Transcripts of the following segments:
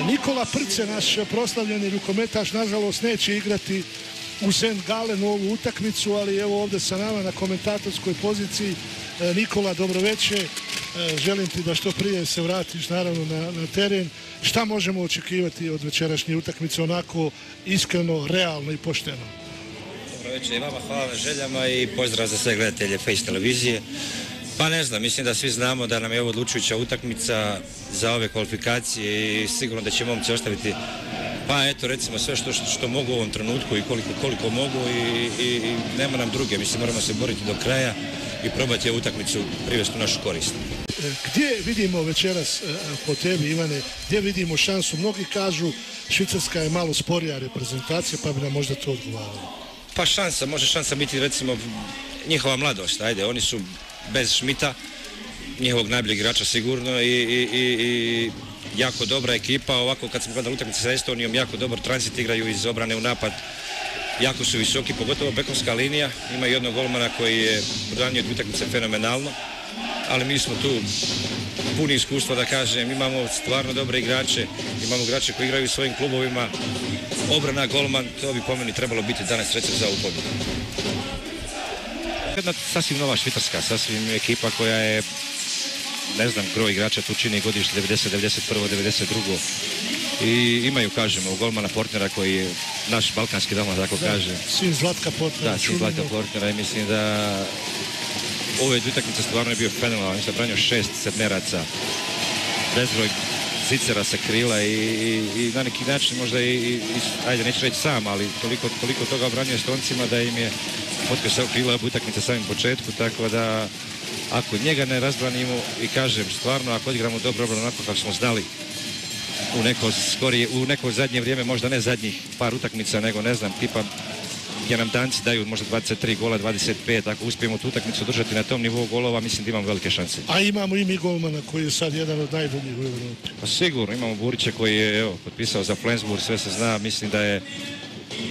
Nikola Prce, naš proslavljeni rukometaš, nažalost neće igrati u St. Gallen ovu utakmicu, ali evo ovdje sa nama na komentatorskoj poziciji. Nikola, dobroveče. Želim ti da što prije se vratiš naravno na teren. Šta možemo očekivati od večerašnje utakmice onako iskreno, realno i pošteno? Dobroveče i vama, hvala na željama i pozdrav za sve gledatelje Face televizije. Pa ne znam, mislim da svi znamo da nam je ovo odlučujuća utakmica za ove kvalifikacije i sigurno da će momci ostaviti, pa eto recimo sve što mogu u ovom trenutku i koliko mogu i nema nam druge. Mislim, moramo se boriti do kraja i probati ovu utakmicu privesti u našu korist. Gdje vidimo večeras po tebi, Ivane, gdje vidimo šansu? Mnogi kažu Švicarska je malo sporija reprezentacija, pa bi nam možda to odgovaralo. Pa može šansa biti recimo njihova mladost, ajde, oni su bez Šmita, njihovog najboljeg igrača sigurno i jako dobra ekipa. Ovako kad smo gledali utakmice sa Estonijom, jako dobar tranzit, igraju iz obrane u napad, jako su visoki, pogotovo bekovska linija. Ima jednog golmana koji je branio utakmice fenomenalno, ali mi smo tu puni iskustva, da kažem, imamo stvarno dobre igrače, imamo igrače koji igraju u svojim klubovima, obrana, golman, to bi po meni trebalo biti danas recept za ovu pobjedu. Jedna sasvim nova Švicarska, sasvim ekipa koja je, ne znam, broj igrača tu čini godište 90, 91, 92. I imaju, kažemo, golmana Portnera koji je naš balkanski doma, tako kaže. Sin Zlatka Portnera. Da, sin Zlatka Portnera i mislim da ove utakmice stvarno je bio fenomenalan. Mislim da branio 6 sedmeraca, bezbroj zicera sa krila i na neki način možda ajde neću reći sam, ali toliko toga obranio Estoncima da im je potkosao krila utakmice samim početku, tako da ako njega ne razbranimo i kažem stvarno ako odigramo dobro onako kako smo znali u neko zadnje vrijeme, možda ne zadnjih par utakmica, nego ne znam, tipa gdje nam Danci daju možda 23 gola, 25, ako uspijemo tu utakmicu držati na tom nivou golova, mislim da imamo velike šanse. A imamo i mi golmana koji je sad jedan od najboljih u Evropi. Pa sigurno, imamo Burića koji je potpisao za Flensburg, sve se zna, mislim da je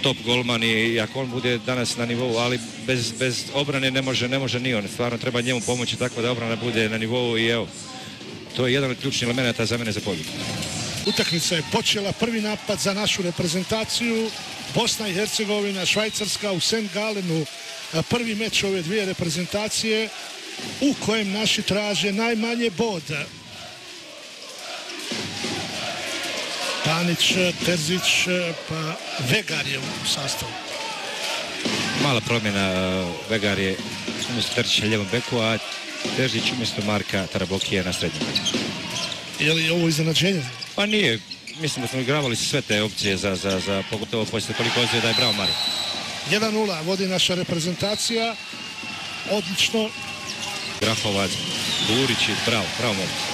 top golman i ako on bude danas na nivou, ali bez obrane ne može ni on. Stvarno treba njemu pomoći tako da obrana bude na nivou i evo, to je jedan od ključnih elemenata za mene za pobjedu. Utakmica je počela, prvi napad za našu reprezentaciju, Bosna i Hercegovina, Švajcarska u St. Gallenu, prvi meč ove dvije reprezentacije u kojem naši traže najmanje boda. Panić, Terzić, pa Vegar je u sastavu. Mala promjena, Vegar je umjesto Terzića ljevom beku, a Terzić umjesto Marka Tarabokija na srednjem. Je li ovo iznenađenje? Pa nije. Mislim da smo igravali sve te opcije za pogotovo poslije koliko ozljeda je brao Marko. 1:0 vodi naša reprezentacija. Odlično. Grahovac, Burić i bravo momci.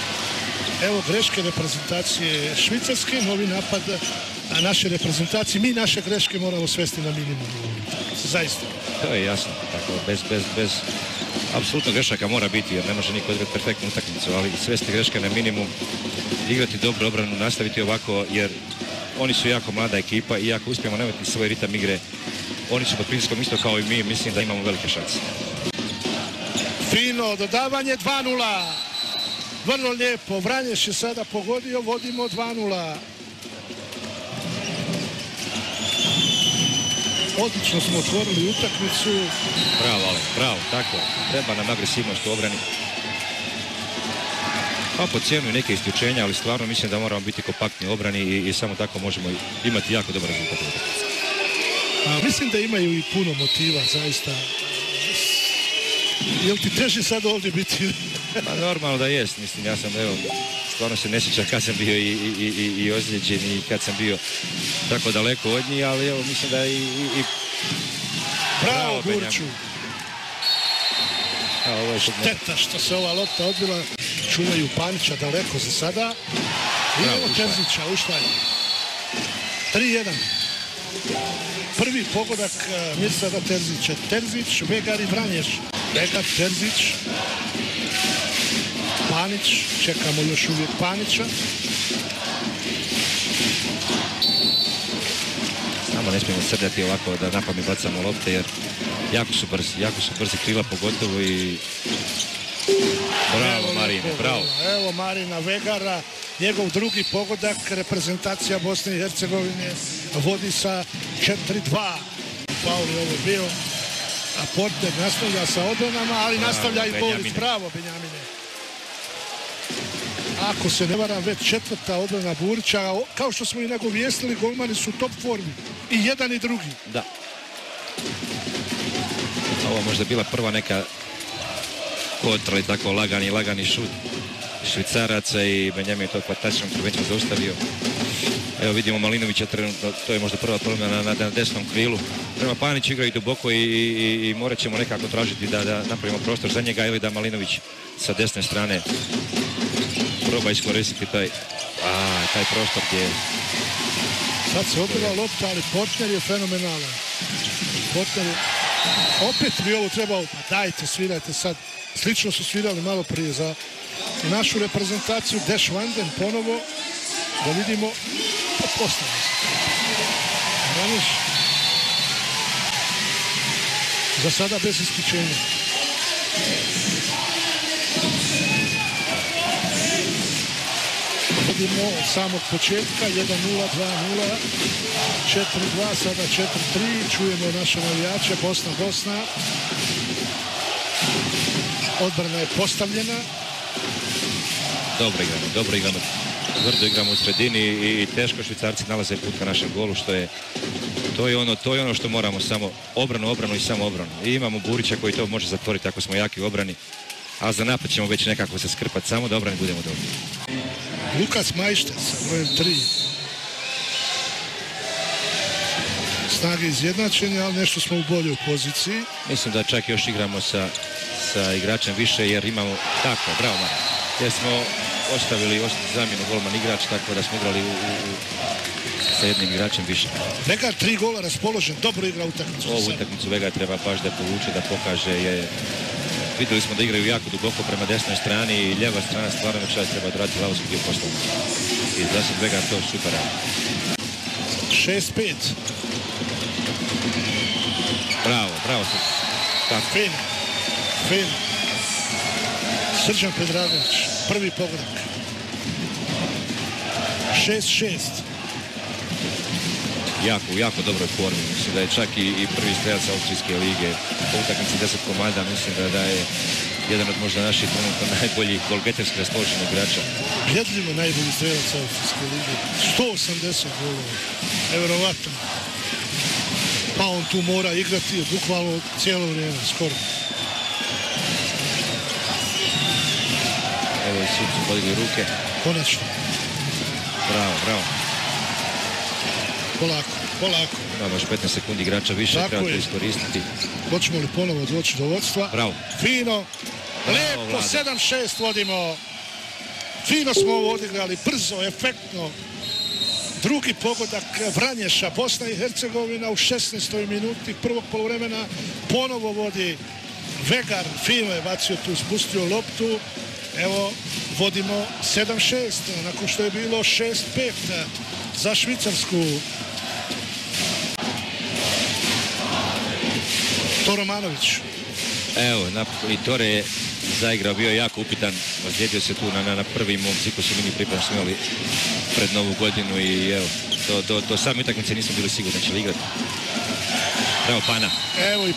Evo greške reprezentacije Švicarske, novi napad naše reprezentacije. Mi naše greške moramo svesti na minimum. Zaista. To je jasno. Tako, bez apsolutno grešaka mora biti, jer ne može niko odigrati perfektnu utakmicu, ali svesti greške na minimum, igrati dobro obranu, nastaviti ovako, jer oni su jako mlada ekipa i ako uspijemo nametiti svoj ritam igre, oni su pod pritiskom isto kao i mi, mislim da imamo velike šanse. Fino, dodavanje 2:0. Vrlo lijepo, Vranješ je sada pogodio, vodimo 2:0. Odlično smo otvorili utakmicu. Bravo, Ale, bravo, tako. Treba nam agresivnost u obrani. Pa po cijenu i neke isključenja, ali stvarno mislim da moramo biti kompaktni u obrani i samo tako možemo imati jako dobar rezultat. Mislim da imaju i puno motiva, zaista. Jel ti teže sad ovdje biti? Pa normalno da jest, mislim, ja sam evo, stvarno se ne sjećam kad sam bio i ozlijeđen i kad sam bio tako daleko od njih, ali evo mislim da i... Bravo Buriću! Šteta što se ova lopta odbila. Čuvaju Panića daleko za sada. I evo Terzića, Uštaj. 3:1. Prvi pogodak Mirsada Terzića. Terzić, Vegar i Vranješ. Vegar, Terzić. Panić, čekamo još uvijek Panića. Samo ne smijemo srljati ovako da napamet bacamo lopte, jer jako su brzi krila pogotovo i... Bravo Marine, bravo. Evo Marina Vegara, njegov drugi pogodak. Reprezentacija Bosne i Hercegovine vodi sa 4-2. Faul je ovo bio. A Porter nastavlja sa odbranama, ali nastavlja i Borić. Bravo, Benjamine. Ako se ne varam, već četvrta odbrana Burića. Kao što smo i nagovijestili, golmani su u top formi. I jedan i drugi. Da. Ovo možda bila prva neka kontra ili tako lagani šut Švicaraca i Benjamin je to fantastičnom intervencijom zaustavio. Evo vidimo Malinovića trenutno, to je možda prva promjena na desnom krilu. Prema Paniću igraju duboko i morat ćemo nekako tražiti da napravimo prostor za njega ili da Malinović sa desne strane proba iskoristiti taj prostor gdje... Sad se odbila lopta, ali Portner je fenomenalan. Portner je... Opet bi ovo trebao, pa dajte, svirajte sad. Slično su svirali malo prije za našu reprezentaciju. Deš Vanden ponovo, da vidimo, postavlja se. Za sada bez isključenja. Vidimo od samog početka 1-0, 2-0, 4-2, sada 4-3. Čujemo naše navijače. Bosna. Odbrana je postavljena. Dobro igramo. Tvrdo igramo u sredini i teško Švicarci nalaze put ka našem golu, to je ono što moramo, samo obranu i samo obranu. I imamo Burića koji to može zatvoriti ako smo jaki u obrani, a za napad ćemo već nekako se skrpati, samo da obrani budemo dobri. Lukas Majštec sa brojem 3. Snage izjednačenja, ali nešto smo u boljoj poziciji. Mislim da čak još igramo sa igračem više jer imamo... Tako, bravo Mara. Jer smo ostavili zamjenu golman igrač, tako da smo igrali sa jednim igračem više. Vegar 3 gola raspoložen, dobro igra utakmicu. Ovu utakmicu Vegar treba baš da povuče, da pokaže. Vidjeli smo da igraju jako duboko prema desnoj strani i lijeva strana stvarno večeras treba odraditi lavovski dio posla. I za sad Vegar to super radi. 6-5. Bravo. Fin. Srđan Pedragović, prvi pogodak. 6-6. Jako dobroj formi. Mislim da je čak i prvi strelac Austrijske lige. Po utakmici 10 komada mislim da je jedan od možda naših trenutno najboljih golgeterski raspoloženih igrača. Bjedljivo najbolji strelac Austrijske lige. 180 golova. Nevjerovatno. Pa on tu mora igrati bukvalno cijelo vrijeme, skoro. Evo i svi su podigli ruke. Konačno. Bravo. Polako. Imamo još 15 sekundi igrača više, treba to iskoristiti. Hoćemo li ponovo doći do vodstva? Bravo. Fino. Lepo, 7-6 vodimo. Fino smo ovo odigrali, brzo, efektno. Drugi pogodak Vranješa, Bosna i Hercegovina u 16. minuti prvog poluvremena. Ponovo vodi Vegar, fino je bacio tu, spustio loptu. Evo, vodimo 7-6, nakon što je bilo 6-5 za Švicarsku. Toromanović. Evo, i Tore je zaigrao, bio jako upitan, ozlijedio se tu na prvi mom ciklusu mini pripremu smo imali pred novu godinu i evo, do same utakmice nismo bili sigurni da će li igrati. Evo Pana. Evo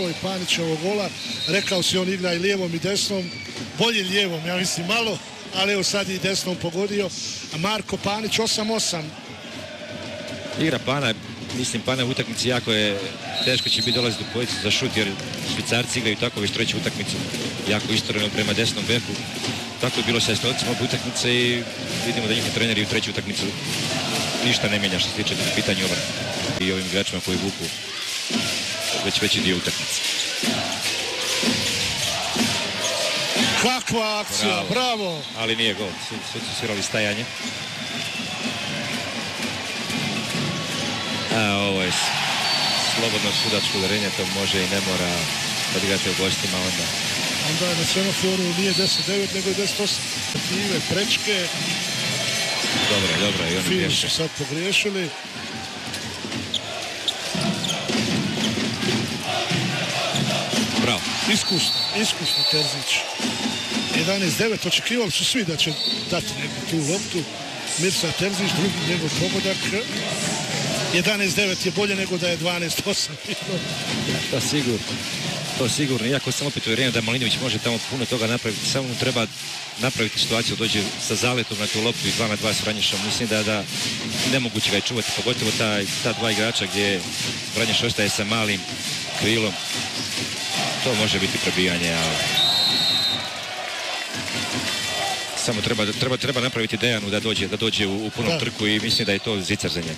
i Panićevog gola. Rekao si on igra i lijevom i desnom. Bolje lijevom, ja mislim malo, ali evo sad i desnom pogodio. A Marko Panić 8-8. Igra Pana, mislim Pana u utakmici jako je teško će biti dolaziti u pozicu za šut jer Švicarci igraju tako već treću utakmicu. Jako istoreno prema desnom beku. Tako je bilo sa Estovcima obe utakmice i vidimo da njihovi treneri u treću utakmicu ništa ne mijenja što se tiče na pitanju obrane. I ovim igračima koji vuku već veći dio utakmice. Kakva akcija, bravo! Ali nije gol, svi su svirali stajanje. A ovo je slobodno sudačko udarenje, to može i ne mora kad igrate u gostima onda. Onda je na semaforu nije 10-9 nego je 10-8. Prečke. Dobro, i oni Fino su sad pogriješili. Bravo. Iskusno Terzić. 11-9, očekivali su svi da će dati neku tu loptu. Mirsa Terzić, drugi njegov pogodak. 11-9 je bolje nego da je 12-8. To sigurno. To sigurno, iako sam opet uvjeren da Malinović može tamo puno toga napraviti, samo mu treba napraviti situaciju, dođe sa zaletom na tu loptu i 2-2 s Vranješom. Mislim da nemoguće ga je čuvati, pogotovo ta dva igrača gdje Vranješ ostaje sa malim krilom. To može biti prebijanje, ali samo treba napraviti Dejanu da dođe u punom trku i mislim da je to zicar za njega.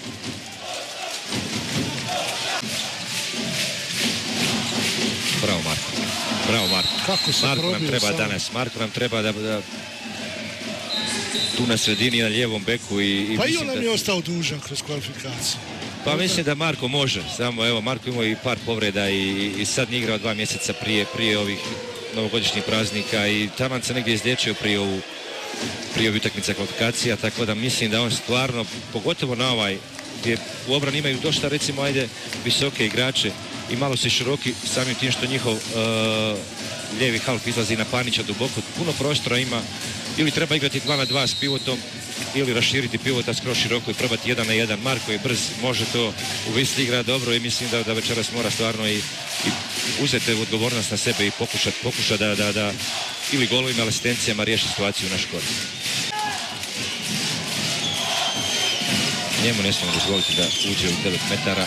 Bravo Marko. Bravo Marko. Marko nam treba danas. Marko nam treba da tu na sredini na lijevom beku pa i on nam je ostao dužan kroz kvalifikaciju. Pa mislim da Marko može. Samo evo Marko imao i par povreda i sad nije igrao 2 mjeseca prije ovih novogodišnjih praznika i taman se negdje izliječio prije ovih utakmica kvalifikacija, tako da mislim da on stvarno, pogotovo na ovaj gdje u obrani imaju dosta recimo visoke igrače i malo se široki samim tim što njihov lijevi half izlazi na Panića duboko, puno prostora ima, ili treba igrati 2-2 s pivotom ili raširiti pivota skroz široko i probati 1 na 1. Marko je brz, može to u Visli igra dobro i mislim da večeras mora stvarno i uzeti odgovornost na sebe i pokuša da ili golovima, asistencijama riješi situaciju na školi. Njemu ne smijemo dozvoliti da uđe u 9 metara,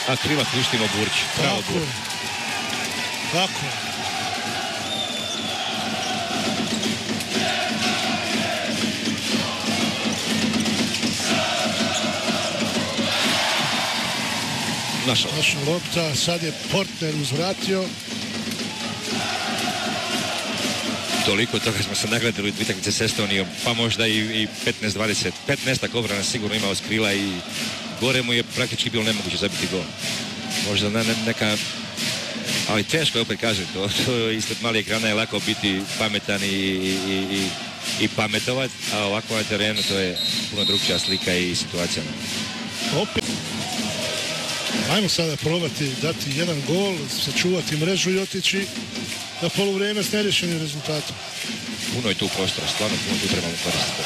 a krila prištimo Burć. Bravo Burć. Tako je. Naša lopta, sad je Portner uzvratio. Toliko toga smo se nagledali u utakmice s Estonijom, pa možda i 15-20, 15 obrana sigurno imao s krila i gore mu je praktički bilo nemoguće zabiti gol. Možda neka, ali teško je opet kažem, to ispred malih ekrana je lako biti pametan i pametovat, a ovako na terenu to je puno drugčija slika i situacija. Opet. Ajmo sada probati dati jedan gol, sačuvati mrežu i otići na poluvrijeme s nerješenim rezultatom. Puno je tu prostora, stvarno puno tu trebamo koristiti.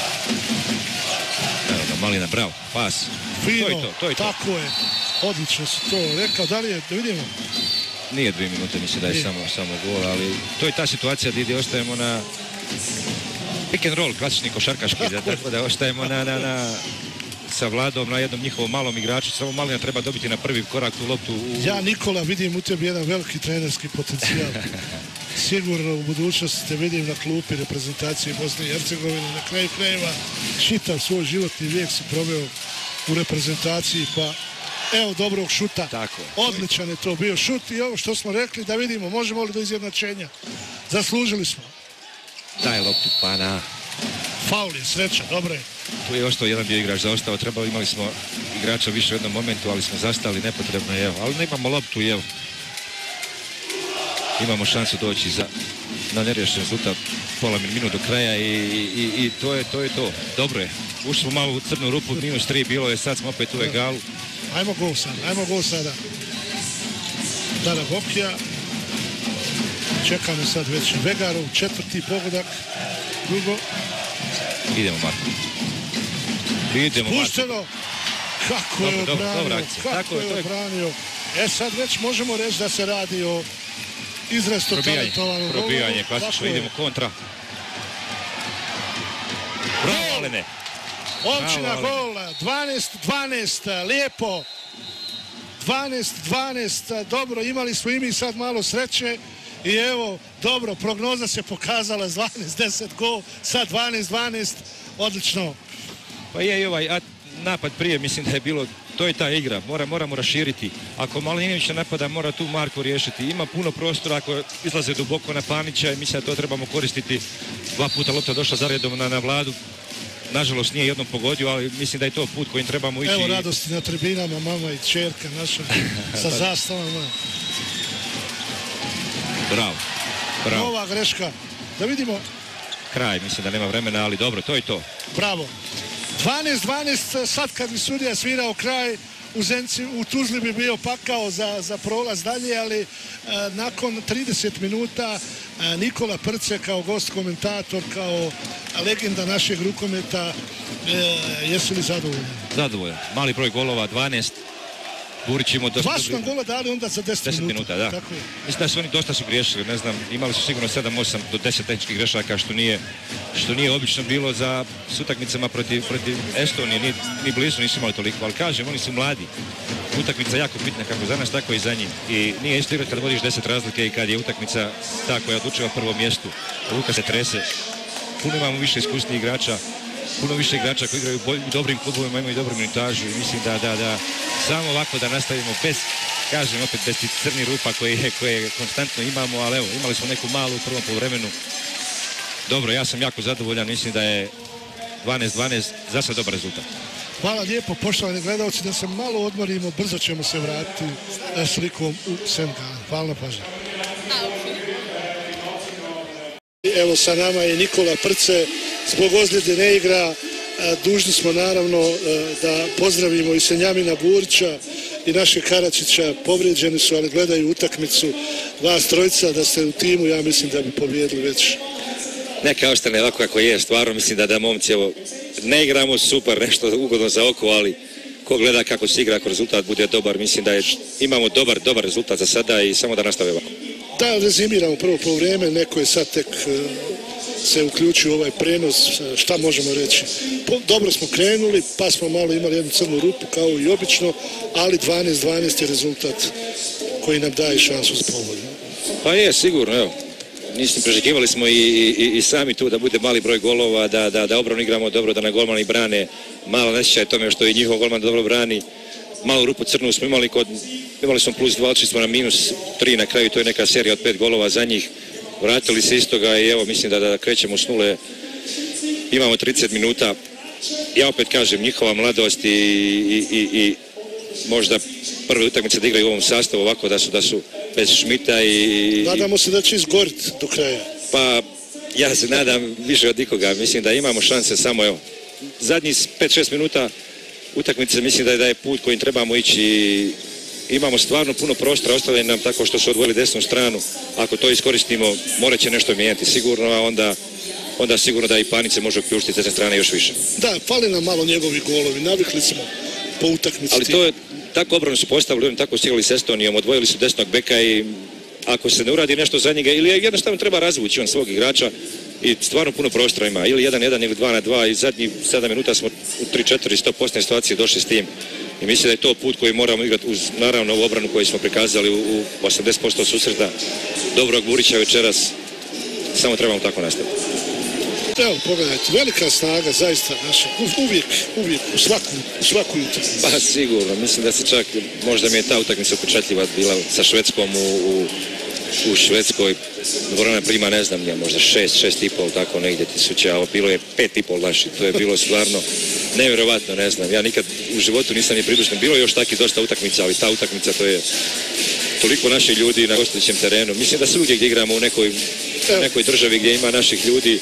Evo ga, Malina, bravo, pas. Fino, to je to. Tako je. Odlično si to rekao. Da li je, da vidimo? Nije 2 minute, mislim da je samo gol, ali to je ta situacija gdje ostajemo na pick and roll, klasični košarkaški, tako da ostajemo sa Vladom na jednom njihovom malom igraču, samo Malina treba dobiti na prvi korak tu loptu. Ja, Nikola, vidim u tebi jedan veliki trenerski potencijal. Sigurno u budućnosti te vidim na klupi reprezentacije Bosne i Hercegovine. Na kraju krajeva čitav svoj životni vijek si proveo u reprezentaciji, pa evo dobrog šuta. Tako. Odličan je to bio šut i ovo što smo rekli, da vidimo možemo li do izjednačenja. Zaslužili smo. Daj loptu, pana. Faul je, sreća, dobro je. Tu je ostao jedan dio igrač zaostao, imali smo igrača više u jednom momentu, ali smo zastali nepotrebno, evo. Ali ne imamo loptu i evo. Imamo šansu doći na neriješen rezultat pola minuta do kraja i to je to. Dobro je. Ušli smo malo u crnu rupu, -3 bilo je, sad smo opet u egalu. Ajmo gol sada. Dara Bokija. Čekamo sad već Vegarov, 4. pogodak. Drugo. Idemo Marko. Pušteno. Kako je obranio. Sad već možemo reći da se radi o izrazito talentovanom golu. Probijanje, klasično, idemo kontra. Bravo, Malene. Općina gol, 12-12, lijepo. 12-12, dobro, imali smo i mi sad malo sreće. I evo, dobro, prognoza se pokazala 12-10 gol, sad 12-12, odlično. Pa je i ovaj napad prije, mislim da je bilo, to je ta igra, moramo raširiti. Ako Malinović napada, mora tu Marko riješiti. Ima puno prostora ako izlaze duboko na Panića i mislim da to trebamo koristiti. 2 puta lopta došla zaredom na Vladu. Nažalost nije jednom pogodio, ali mislim da je to put kojim trebamo ići. Evo radosti na tribinama, mama i čerka naša sa zastavama. Bravo. Nova greška. Da vidimo. Kraj, mislim da nema vremena, ali dobro, to je to. Bravo. 12-12, sad kad bi sudija svirao kraj, u Tuzli bi bio pakao za prolaz dalje, ali nakon 30 minuta Nikola Prce kao gost komentator, kao legenda našeg rukometa, jesu li zadovoljni? Zadovoljan. Mali broj golova, 12. Burić imao dosta... Dva su nam gola dali onda za 10 minuta, da. Tako je. Mislim da su oni dosta su griješili, ne znam, imali su sigurno 7-8 do 10 tehničkih grešaka, što nije obično bilo za utakmicama protiv Estonije, ni blizu nisu imali toliko, ali kažem, oni su mladi. Utakmica jako bitna kako za nas, tako i za njih. I nije isto igrati kad vodiš 10 razlike i kad je utakmica ta koja odlučuje o prvom mjestu. Ruka se trese, puno imamo više iskusnih igrača, puno više igrača koji igraju u dobrim klubovima, imaju dobru minutažu i mislim da samo ovako da nastavimo bez, kažem opet, bez tih crnih rupa koje konstantno imamo, ali evo, imali smo neku malu u prvom poluvremenu. Dobro, ja sam jako zadovoljan, mislim da je 12-12 za sad dobar rezultat. Hvala lijepo, poštovani gledalci, da se malo odmorimo, brzo ćemo se vratiti slikom u St. Gallen. Hvala na pažnju. Evo sa nama je Nikola Prce, zbog ozljede ne igra, dužni smo naravno da pozdravimo i Senjamina Burića i naše Karačića, povrijeđeni su, ali gledaju utakmicu, vas trojica, da ste u timu, ja mislim da bi pobjedili već. Neka ostane ovako kako je, stvarno mislim da momci, evo, ne igramo super, nešto ugodno za oko, ali ko gleda kako se igra, ako rezultat bude dobar, mislim da imamo dobar rezultat za sada i samo da nastave ovako. Da, rezimiramo prvo poluvreme, neko je sad tek se uključio u ovaj prenos, šta možemo reći. Dobro smo krenuli, pa smo malo imali jednu crnu rupu kao i obično, ali 12-12 je rezultat koji nam daje šansu za pobjedu. Pa je, sigurno, evo. Mislim, prežekivali smo i sami tu da bude mali broj golova, da obranu igramo dobro, da na golmani brane. Malo nesjećaj tome što i njihov golman dobro brani. Malu rupu crnu smo imali smo plus 2, odšli smo na minus 3 na kraju, to je neka serija od 5 golova za njih. Vratili se istoga i evo, mislim da krećemo s nule. Imamo 30 minuta. Ja opet kažem, njihova mladost i možda prve utakmice da igraju u ovom sastavu ovako da su bez Šmita i... Nadamo se da će izgoriti do kraja. Pa ja se nadam više od nikoga. Mislim da imamo šanse samo evo. Zadnjih 5-6 minuta utakmice mislim da je put kojim trebamo ići i imamo stvarno puno prostora, ostavljaju nam tako što su odvojili desnu stranu. Ako to iskoristimo, morat će nešto mijenjati sigurno, a onda sigurno da i Panice može uključiti s desne strane još više. Da, fali nam malo njegovi golovi, navikli smo po utakmici. Ali to je, tako obranu su postavili, oni tako stigali s Estonijom, odvojili su desnog beka i ako se ne uradi nešto za njega, ili jednostavno treba razvući on svog igrača i stvarno puno prostora ima, ili 1-1 ili 2-2 i zadnjih 7 minuta smo u 3-4 100% situacije došli s tim. I mislim da je to put koji moramo igrati uz naravno ovu obranu koju smo prikazali u 80% susreta dobrog Burića večeras. Samo trebamo tako nastaviti. Evo, pogledajte, velika snaga zaista naša, uvijek, u svaku utakmicu. Pa sigurno, mislim da se čak, možda mi je ta utakmica upečatljiva bila sa Švedskom u Švedskoj. Dvorana prima, ne znam, možda 6,5 tako negdje tisuća, a bilo je 5,5 naši. To je bilo stvarno nevjerovatno, ne znam. Ja nikad u životu nisam ni približno. Bilo je još takih dosta utakmica, ali ta utakmica to je toliko naših ljudi na gostujućem terenu. Mislim da svugdje gdje igramo u nekoj državi gdje ima naših ljudi,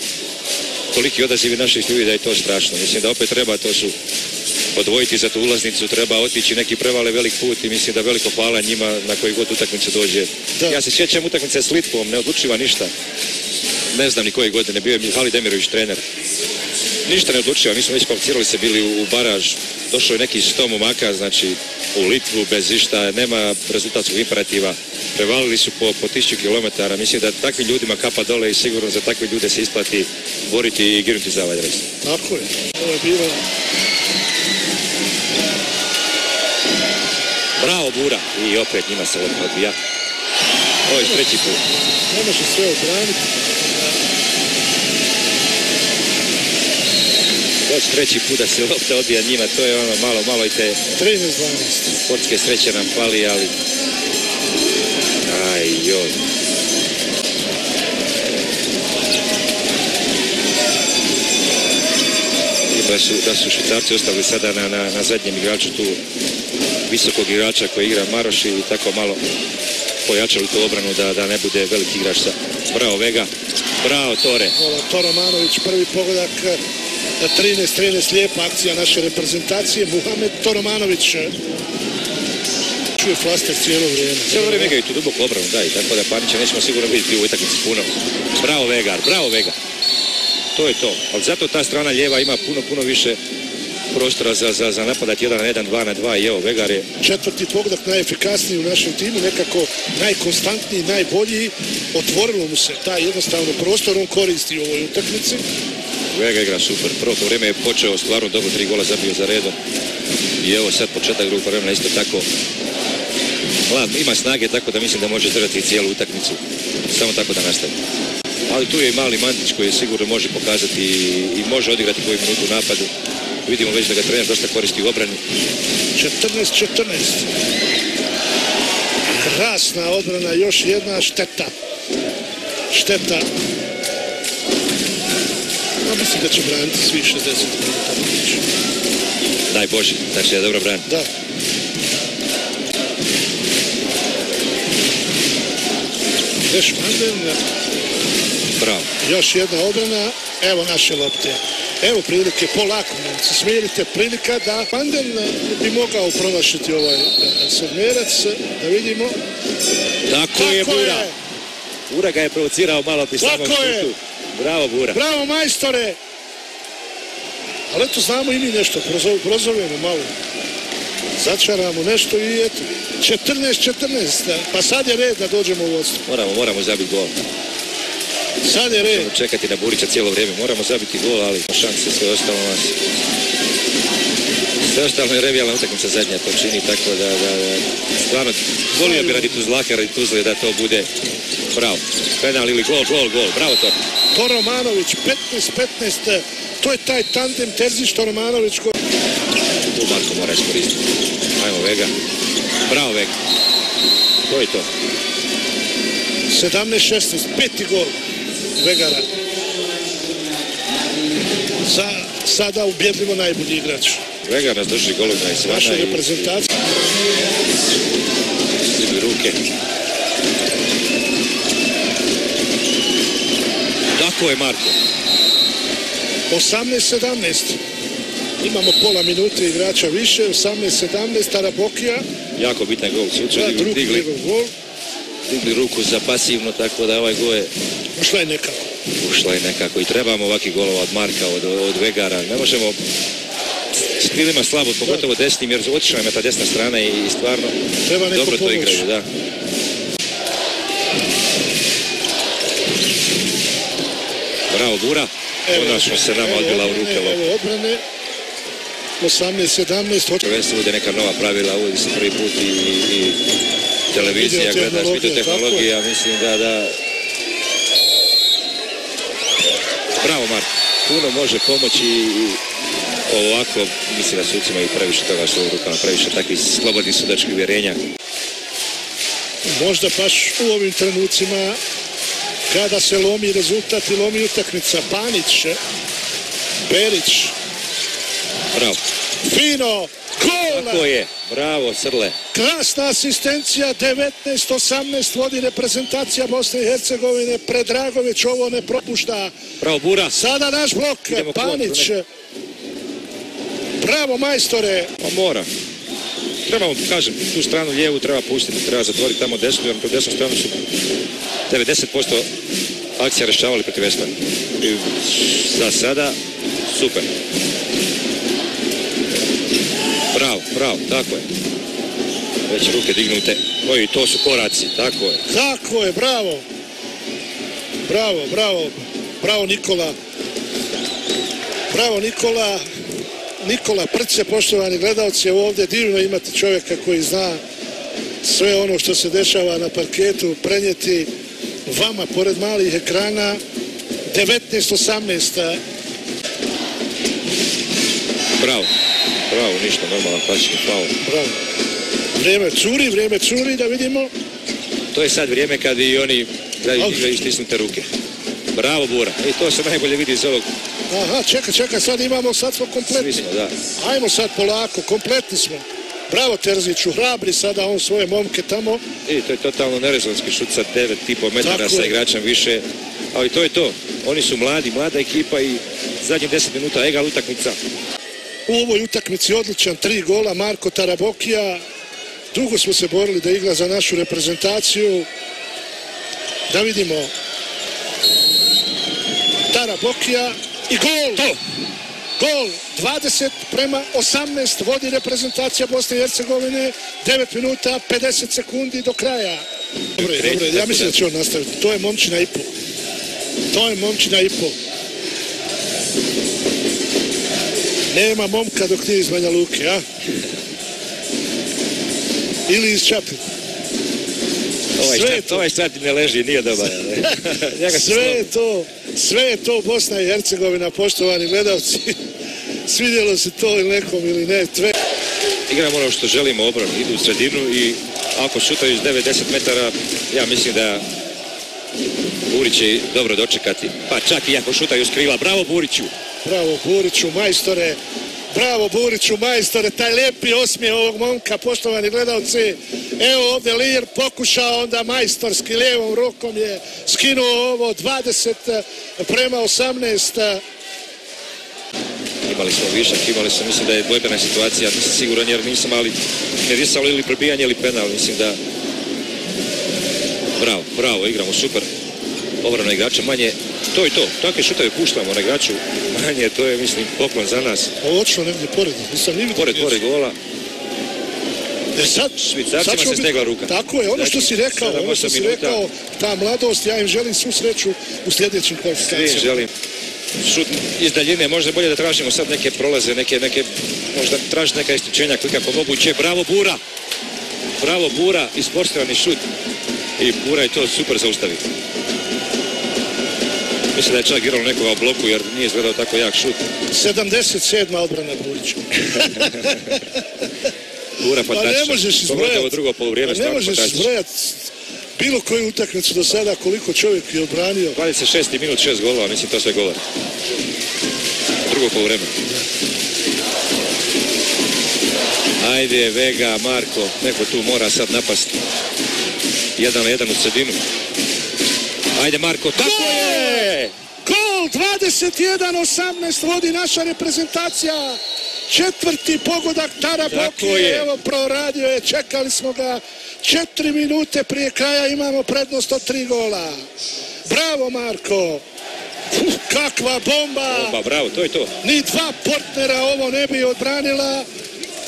toliki odazivi naših ljudi da je to strašno. Mislim da opet treba, to su odvojiti za tu ulaznicu, treba otići neki prevale velik put i mislim da veliko hvala njima na koji god utakmicu dođe. Da. Ja se sjećam utakmice s Litvom, ne odlučiva ništa. Ne znam ni koje godine, bio je Mihali Demirović trener. Ništa ne odlučiva, mi smo već kvalificirali se bili u baraž, došlo je neki 100 momaka, znači u Litvu bez išta, nema rezultatskog imperativa, prevalili su po 1000 km, mislim da takvim ljudima kapa dole i sigurno za takve ljude se isplati boriti i ginuti za ovaj dres. Tako je, ovo je bilo... Bravo Bura i opet njima se lopta odvija. Ovo je treći put. Ne može sve odbraniti. Već treći put da se lopta odbija njima, to je ono malo i te 13-12. sportske sreće nam fali, ali joj. Da su Švicarci ostavili sada na zadnjem igraču tu visokog igrača koji igra Maroš i tako malo pojačali tu obranu da ne bude veliki igrač sa. Bravo Vega, bravo Tore. Toramanović, prvi pogodak 13-13, lijepa akcija naše reprezentacije. Muhamed Toromanović čuje flaster cijelo vrijeme. Cijelo vrijeme igraju tu duboko obranu, da, i tako da Panića nećemo sigurno vidjeti u utakmici puno. Bravo Vegar, bravo Vega. To je to, ali zato ta strana lijeva ima puno više prostora za napadati 1 na 1, 2 na 2 i evo Vegar je... Četvrti pogodak najefikasniji u našem timu, nekako najkonstantniji, najbolji. Otvorilo mu se taj jednostavno prostor, on koristi u ovoj utakmici. Vega igra super, prvo vrijeme je počeo stvarno dobro, 3 gola zabio za redom. I evo sad početak drugog vremena isto tako. Ima snage tako da mislim da može držati cijelu utakmicu. Samo tako da nastavi. Ali tu je i mali Mantić koji sigurno može pokazati i može odigrati koju minutu u napadu. Vidimo već da ga trener dosta koristi u obrani. 14-14. Krasna odbrana, još jedna šteta. Šteta. Ja mislim da će braniti svi 60 minuta. Daj Bože, znači je dobro bran. Da. Još Mandel. Bravo. Još jedna obrana. Evo naše lopte. Evo prilike, polako, smirite, prilika da Mandel bi mogao promašiti ovaj sedmerac. Da vidimo. Tako je Bura. Bura ga je provocirao malo pri samom šutu. Bravo Bura. Bravo majstore. Ali eto znamo i mi nešto, prozovemo malo. Začaramo nešto i eto. 14-14. Pa sad je red da dođemo u vodstvo. Moramo zabiti gol. Sad je red. Čekati na Burića cijelo vrijeme. Moramo zabiti gol, ali šanse sve ostalo nas. Sve ostalo je revijalna utakmica zadnja to čini, tako da stvarno volio bi radi Tuzlaka, radi Tuzle da to bude bravo. Penal ili gol. Bravo to. Toromanović 15-15. To je taj tandem Terzić-Toromanović koji... Tu Marko mora iskoristiti. Ajmo Vega. Bravo Vega. To je to. 17-16. Peti gol Vegara. Sada ubjedljivo najbolji igrač. Vegar nas drži golovna i svana. Naša reprezentacija. Stigli ruke. Tako je Marko. 18-17. Imamo pola minute igrača više. 18-17. Tarabokija. Jako bitan gol. Sutra digli ruku za pasivno, tako da ovaj gol je... Ušla je nekako. I trebamo ovakvi golova od Marka, od Vegara. Ne možemo s krilima slabo, pogotovo desnim, jer otišla nam je ta desna strana i stvarno dobro to igraju. Da. Bravo Bura. Konačno se nama odbila u ruke. Evo odbrane. 18-17. Prvenstvo bude neka nova pravila, uvodi se prvi put i televizija, gleda videotehnologija, mislim da... Bravo Marko, puno može pomoći i ovako, mislim da sucima i previše toga su u rukama, previše takvih slobodnih sudačkih uvjerenja. Možda baš u ovim trenucima kada se lomi rezultat i lomi utakmica. Panić, Berić. Bravo. Fino, gol! Tako je, bravo Srle. Krasna asistencija, 19-18 vodi reprezentacija Bosne i Hercegovine. Predragović ovo ne propušta. Bravo Bura. Sada naš blok, Panić. Bravo majstore. Pa mora. Trebamo, kažem, tu stranu lijevu treba pustiti, treba zatvoriti tamo desnu, jer po desnu stranu su 90% akcija rešavali protiv Estonije. I za sada, super. Bravo, tako je. Već ruke dignute. Oj, to su koraci, tako je. Tako je, bravo. Bravo Nikola. Nikola Prce, poštovani gledalci, ovdje divno imati čovjeka koji zna sve ono što se dešava na parketu, prenijeti vama pored malih ekrana. 19-18. Bravo, ništa, normalan klasični faul. Bravo. Vrijeme curi, da vidimo. To je sad vrijeme kad i oni igraju stisnute ruke. Bravo Bura, i to se najbolje vidi iz ovog. Aha, čekaj, sad smo kompletni. Svi smo, da. Ajmo sad polako, kompletni smo. Bravo Terziću, hrabri sada on svoje momke tamo. I to je totalno nerezonski šut sa 9,5 metara sa igračem više. Ali to je to. Oni su mlada ekipa i zadnjih 10 minuta, egal utakmica. U ovoj utakmici odličan 3 gola Marko Tarabokija. Dugo smo se borili da igra za našu reprezentaciju. Da vidimo. Tarabokija i gol! Gol 20:18 vodi reprezentacija Bosne i Hercegovine. 9 minuta 50 sekundi do kraja. Dobro, ja mislim da će on nastaviti. To je momčina i pol. To je momčina i pol. Nema momka dok nije iz Banja Luke, a? Ili iz Čapljine. Ovaj stat ne leži, nije dobar. Sve je to Bosna i Hercegovina, poštovani gledalci. Svidjelo se to ili nekom ili ne. Igramo ono što želimo, obranu, idu u sredinu i ako šutaju iz 9-10 metara, ja mislim da Burić će dobro dočekati. Pa čak i ako šutaju iz krila. Bravo Buriću! Bravo Buriću, majstore! Bravo Buriću, majstore! Taj lijepi osmijeh ovog momka, poštovani gledalci. Evo ovdje Lir pokušao, onda majstorski lijevom rukom je skinuo ovo 20:18. Imali smo višak, mislim da je dvojbena situacija, nisam siguran jer nisam, ali ne risalo ili probijanje ili penal, mislim da... Bravo, igramo super. Obrana igrača manje, to i to, takve šutave puštamo na igraču manje, to je, mislim, poklon za nas. Ovo očilo negdje pored, nisam ni vidio. Pored gola. Sad Švicarcima se stegla ruka. Tako je, ono što si rekao, ta mladost, ja im želim svu sreću u sljedećim kvalifikacijama. Svi želim. Šut iz daljine, možda bolje da tražimo sad neke prolaze, neke možda tražiti neka isključenja kako moguće. Bravo Bura, isporstirani šut. I Bura je to super zaustavio. Mislim da je čak igralo nekoga u bloku jer nije izgledao tako jak šut. 77. odbrana Burića. Bura fantastičan. Pa ne možeš izbrojati bilo koju utakmicu do sada koliko čovjek je odbranio. 26. minut, 6 golova, mislim to sve govori. Drugo poluvreme. Ajde, Vega, Marko, neko tu mora sad napast. 1-1 u sredinu. Ajde Marko, tako je! Gol 21:18 vodi naša reprezentacija. 4. pogodak Tarabokije, evo proradio je, čekali smo ga. 4 minute prije kraja imamo prednost od 3 gola. Bravo Marko! Kakva bomba! Bravo, to je to. Ni dva partnera ovo ne bi odbranila.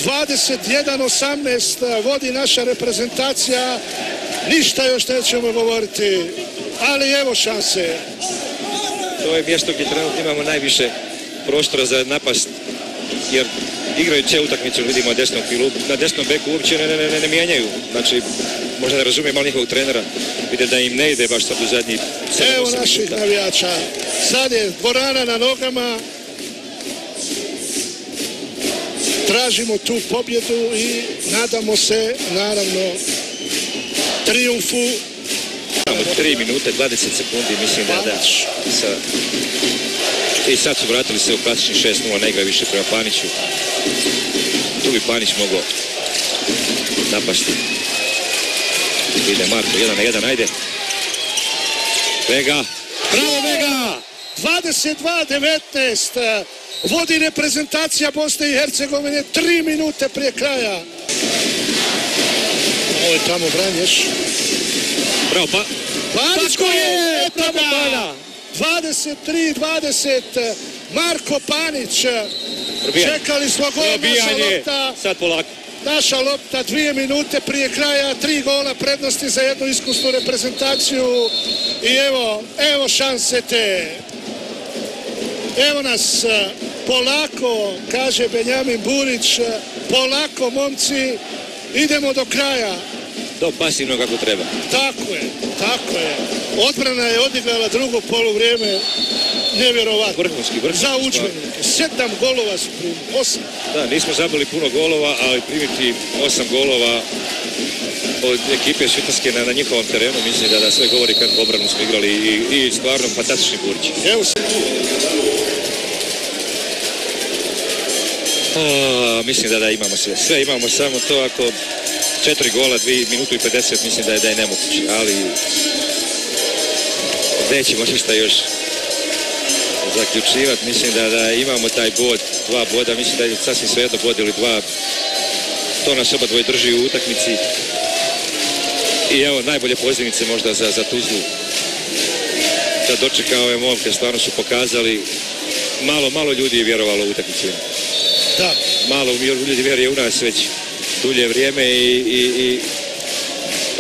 21:18 vodi naša reprezentacija. Ništa još nećemo govoriti, ali evo šanse. To je mjesto gdje trenutno imamo najviše prostora za napast, jer igraju cijelu utakmicu, vidimo na desnom beku uopće ne mijenjaju. Znači, možda ne razumijem ali njihovog trenera, vide da im ne ide baš sad u zadnji 7-8 Evo naših navijača. Sad je dvorana na nogama. Tražimo tu pobjedu i nadamo se, naravno, trijumfu. Imamo 3 minute, 20 sekundi, mislim da. I sad su vratili se u klasični 6-0, ne igra više prema Paniću. Tu bi Panić mogao napasti. Ide Marko, 1-1, ajde. Vega, bravo Vega! 22:19 vodi reprezentacija Bosne i Hercegovine 3 minute prije kraja. Ovo je tamo Branješ. Bravo, Panić je! Tamo Bana! 23:20 Marko Panić. Čekali smo gol, naša lopta. Sad polako. Naša lopta 2 minute prije kraja, 3 gola prednosti za jednu iskusnu reprezentaciju. I evo šanse te. Evo nas, polako, kaže Benjamin Burić, polako momci, idemo do kraja. Do pasivno kako treba. Tako je. Odbrana je odigrala drugo poluvrijeme, nevjerovatno. Vrhunski. Za udžbenike. 7 golova su primili, 8. Da, nismo zabili puno golova, ali primiti 8 golova od ekipe Švicarske na njihovom terenu, mislim da sve govori kako obranu smo igrali i stvarno fantastični Burić. Evo se. Mislim da imamo sve. Sve imamo, samo to ako 4 gola, 2 minutu i 50, mislim da je nemoguće, ali nećemo ništa još zaključivati. Mislim da imamo taj bod, 2 boda, mislim da je sasvim svejedno bod ili 2. To nas oba dvoje drži u utakmici. I evo, najbolje pozivnice možda za Tuzlu. Da dočeka ove momke, stvarno su pokazali. Malo ljudi je vjerovalo u utakmicu. Da. Malo ljudi vjeruje u nas već dulje vrijeme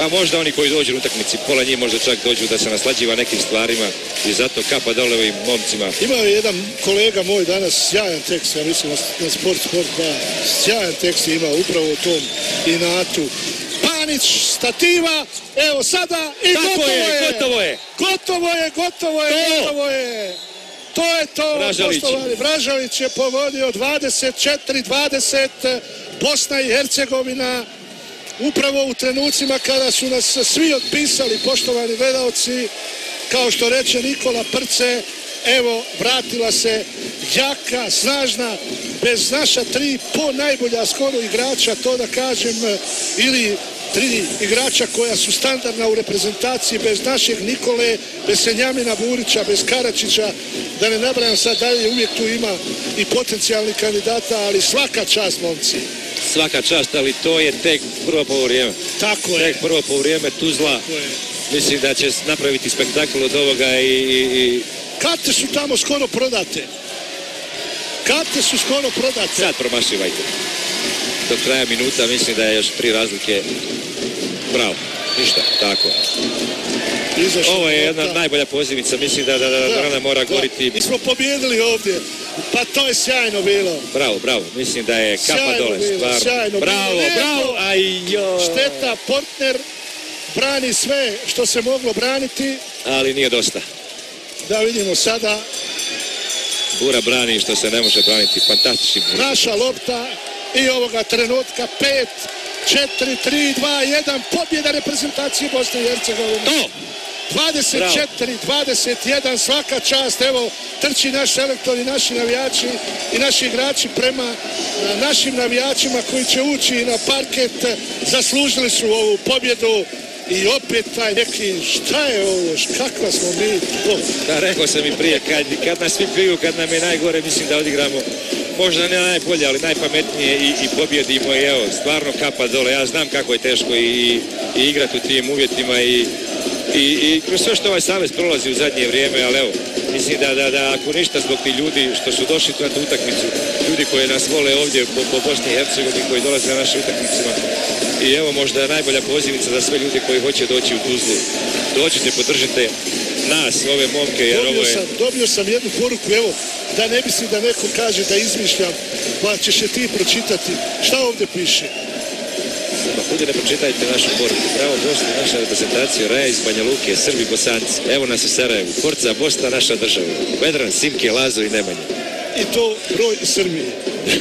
a možda oni koji dođu u utakmici, pola njih možda čak dođu da se naslađiva nekim stvarima i zato kapa dole ovim momcima. Imao je jedan kolega moj danas sjajan tekst, ja mislim na Sport 2, sjajan tekst je imao upravo u tom inatu. Panić, stativa, evo sada i gotovo je! Gotovo je! To je to, poštovani. Vražalić je pogodio 24-20, Bosna i Hercegovina. Upravo u trenucima kada su nas svi otpisali, poštovani gledalci, kao što reče Nikola Prce, evo vratila se jaka, snažna, bez naša 3 najbolja skoro igrača, to da kažem, ili 3 igrača koja su standardna u reprezentaciji, bez našeg Nikole, bez Senjamina Burića, bez Karačića, da ne nabrajam sad dalje, uvijek tu ima i potencijalni kandidata, ali svaka čast, momci. Svaka čast, ali to je tek prvo poluvrijeme. Tako je. Tek prvo poluvrijeme, Tuzla. Mislim da će napraviti spektakl od ovoga i... Karte su tamo skoro prodate. Sad promašivajte. Do kraja minuta mislim da je još 3 razlike. Bravo. Ništa. Tako. Ovo je jedna najbolja pozivnica. Mislim da Rana mora goriti. Mi smo pobjedili ovdje. Pa to je sjajno bilo. Bravo. Mislim da je kapa dole. Sjajno bravo. Šteta, Portner brani sve što se moglo braniti. Ali nije dosta. Da vidimo sada. Bura brani što se ne može braniti. Fantastični. Naša lopta i ovoga trenutka 5, 4, 3, 2, 1. Pobjeda reprezentacije Bosne i Hercegovine. To! 24-21, svaka čast, evo trči naš selektor i naši navijači i naši igrači prema našim navijačima koji će ući na parket, zaslužili su ovu pobjedu i opet taj neki, šta je ovo, kakva smo mi to? Da, rekao sam i prije, kad nas svi piju, kad nam je najgore, mislim da odigramo možda ne najbolje, ali najpametnije i pobjedimo i evo, stvarno kapa dole, ja znam kako je teško i igrati u tim uvjetima i kroz sve što ovaj savez prolazi u zadnje vrijeme, ali evo, mislim da ako ništa zbog tih ljudi što su došli na tu utakmicu, ljudi koji nas vole ovdje po Bosni i Hercegovini, koji dolaze na naše utakmicima i evo možda najbolja pozivnica za sve ljudi koji hoće doći u Tuzlu. Dođite, podržite nas, ove momke, jer ovo je... Dobio sam jednu poruku, evo, da ne mislim da neko kaže da izmišljam, pa ćeš je ti pročitati. Šta ovdje piše? Ljudi, ne pročitajte našu poruku. Bravo Bosna, naša reprezentacija, Raja iz Banja Luke, Srbi, Bosanci. Evo nas u Sarajevu. Forza Bosna, naša država. Vedran, Simke, Lazo i Nemanja. I to broj Srbije.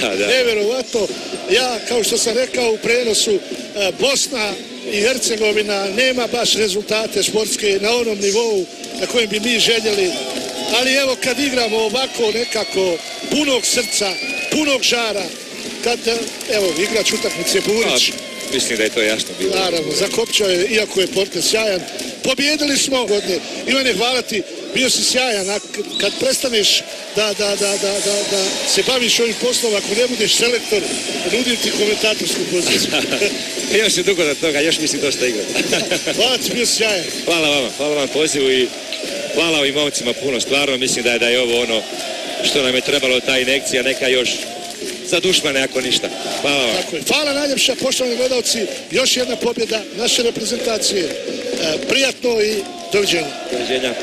Da. Neverovatno. Ja, kao što sam rekao u prenosu, Bosna i Hercegovina nema baš rezultate sportske na onom nivou na kojem bi mi željeli. Ali evo kad igramo ovako nekako punog srca, punog žara, kad, evo, igrač utakmice Burić. Mislim da je to jasno bilo. Naravno, zakopčao je, iako je Porter sjajan. Pobjedili smo godine. Ivane, hvala ti, bio si sjajan. A kad prestaneš da se baviš ovim poslom, ako ne budeš selektor, nudim ti komentatorsku poziciju. Još je dugo do toga, još mislim dosta igrati. Hvala ti, bio si sjajan. Hvala vam pozivu i hvala ovim momcima puno. Stvarno mislim da je ovo ono što nam je trebalo, ta injekcija, neka još za dušmane ako ništa. Hvala vam. Tako je. Hvala najljepša, poštovani gledalci. Još jedna pobjeda naše reprezentacije. Prijatno i doviđenja. Doviđenja.